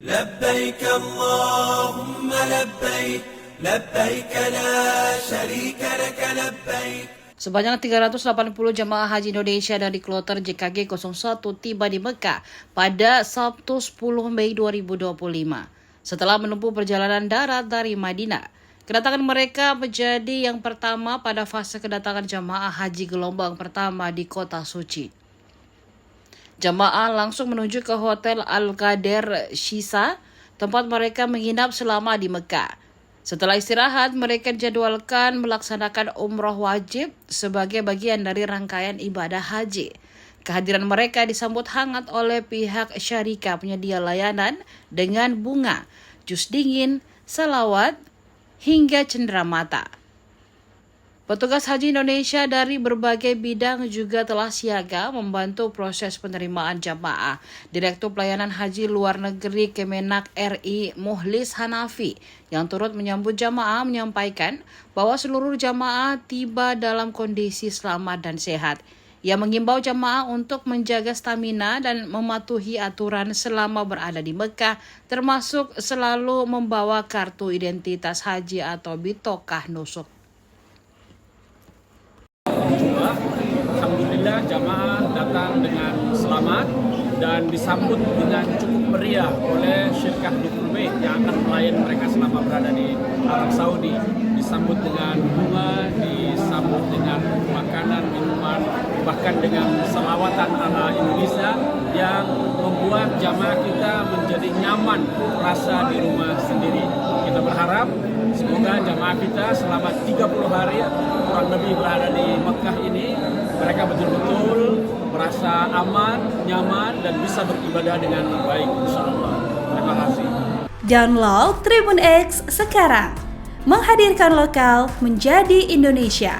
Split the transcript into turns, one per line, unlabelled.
لبيك اللهم لبيك لبيك لا شريك لك لبيك.
Sebanyak 380 jemaah haji Indonesia dari kloter JKG 01 tiba di Mekah pada Sabtu 10 Mei 2025 setelah menempuh perjalanan darat dari Madinah. Kedatangan mereka menjadi yang pertama pada fase kedatangan jemaah haji gelombang pertama di kota suci. Jemaah langsung menuju ke Hotel Al-Qadir Shisa, tempat mereka menginap selama di Mekah. Setelah istirahat, mereka dijadwalkan melaksanakan umroh wajib sebagai bagian dari rangkaian ibadah haji. Kehadiran mereka disambut hangat oleh pihak syarika penyedia layanan dengan bunga, jus dingin, salawat, hingga cenderamata. Petugas Haji Indonesia dari berbagai bidang juga telah siaga membantu proses penerimaan jamaah. Direktur Pelayanan Haji Luar Negeri Kemenak RI Muhlis Hanafi yang turut menyambut jamaah menyampaikan bahwa seluruh jamaah tiba dalam kondisi selamat dan sehat. Ia mengimbau jamaah untuk menjaga stamina dan mematuhi aturan selama berada di Mekah, termasuk selalu membawa kartu identitas haji atau bitokah nusuk.
Alhamdulillah jamaah datang dengan selamat dan disambut dengan cukup meriah oleh Syirkah Dukhul Bait yang akan melayani mereka selama berada di Arab Saudi. Disambut dengan bunga, disambut dengan makanan, minuman, bahkan dengan selawatan ala Indonesia yang membuat jamaah kita menjadi nyaman rasa di rumah sendiri. Kita berharap semoga jamaah kita selama 30 hari kurang lebih berada di Mekah ini, mereka betul-betul merasa aman, nyaman, dan bisa beribadah dengan baik, insyaAllah. Terima kasih.
Download Tribun X sekarang, menghadirkan lokal menjadi Indonesia.